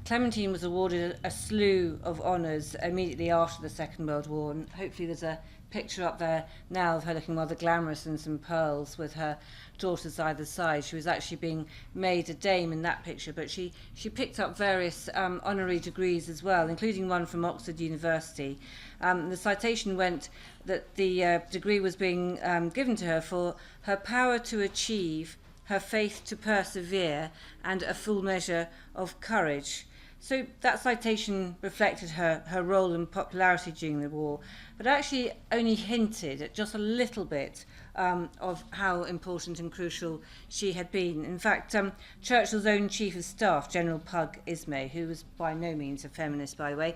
Clementine was awarded a slew of honours immediately after the Second World War, and hopefully there's a picture up there now of her looking rather glamorous in some pearls with her daughters either side. She was actually being made a dame in that picture, but she picked up various honorary degrees as well, including one from Oxford University. The citation went that the degree was being given to her for her power to achieve, her faith to persevere, and a full measure of courage. So that citation reflected her role and popularity during the war, but actually only hinted at just a little bit of how important and crucial she had been. In fact, Churchill's own Chief of Staff, General Pug Ismay, who was by no means a feminist, by the way,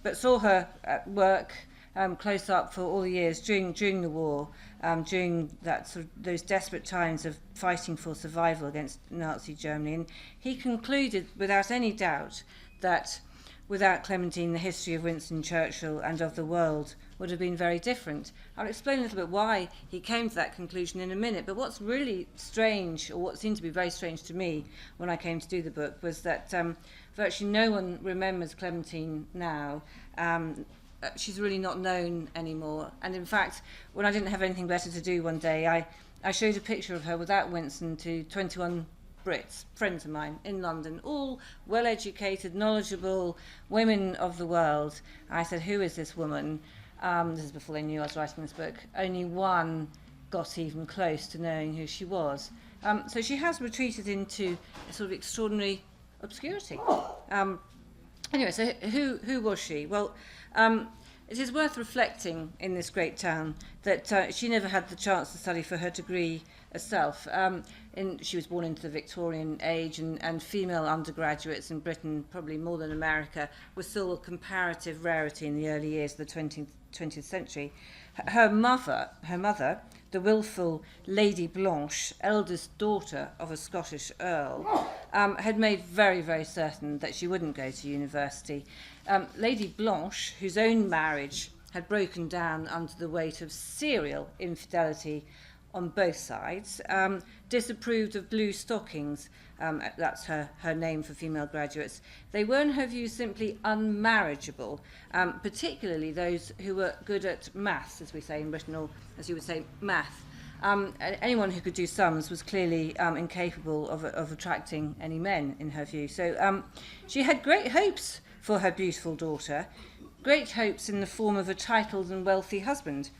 but saw her at work close up for all the years during the war, during that sort of those desperate times of fighting for survival against Nazi Germany. And he concluded without any doubt that without Clementine, the history of Winston Churchill and of the world would have been very different. I'll explain a little bit why he came to that conclusion in a minute, but what's really strange, or what seemed to be very strange to me when I came to do the book, was that virtually no one remembers Clementine now. She's really not known anymore. And in fact, when I didn't have anything better to do one day, I showed a picture of her without Winston to 21 Brits, friends of mine in London, all well-educated, knowledgeable women of the world. I said, who is this woman? This is before they knew I was writing this book. Only one got even close to knowing who she was. So she has retreated into a sort of extraordinary obscurity. Anyway, so who was she? Well, it is worth reflecting in this great town that she never had the chance to study for her degree herself. She was born into the Victorian age, and female undergraduates in Britain, probably more than America, were still a comparative rarity in the early years of the 20th century. Her mother, the wilful Lady Blanche, eldest daughter of a Scottish earl, had made very, very certain that she wouldn't go to university. Lady Blanche, whose own marriage had broken down under the weight of serial infidelity on both sides, disapproved of blue stockings. That's her name for female graduates. They were, in her view, simply unmarriageable, particularly those who were good at maths, as we say in Britain, or as you would say, math. Anyone who could do sums was clearly incapable of attracting any men, in her view. So she had great hopes for her beautiful daughter, great hopes in the form of a titled and wealthy husband.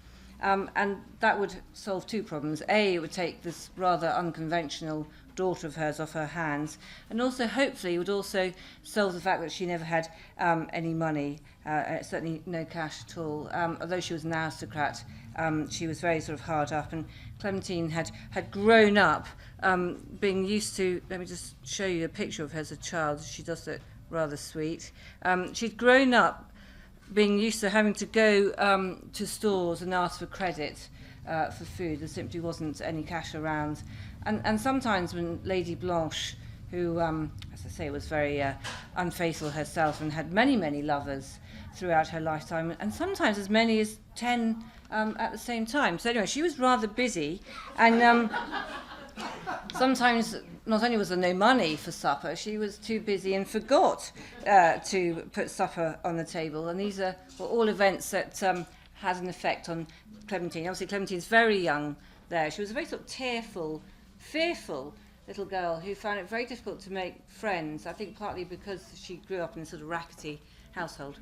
And that would solve two problems. A, it would take this rather unconventional daughter of hers off her hands, and also hopefully it would also solve the fact that she never had any money, certainly no cash at all. Although she was an aristocrat, she was very sort of hard up, and Clementine had grown up being used to, let me just show you a picture of her as a child. She does look rather sweet. She'd grown up being used to having to go to stores and ask for credit for food. There simply wasn't any cash around. And sometimes when Lady Blanche, who, as I say, was very unfaithful herself and had many, many lovers throughout her lifetime, and sometimes as many as 10 at the same time. So anyway, she was rather busy, and sometimes not only was there no money for supper, she was too busy and forgot to put supper on the table. And these were all events that had an effect on Clementine. Obviously, Clementine's very young there. She was a very sort of tearful, fearful little girl who found it very difficult to make friends, I think partly because she grew up in a sort of rackety household.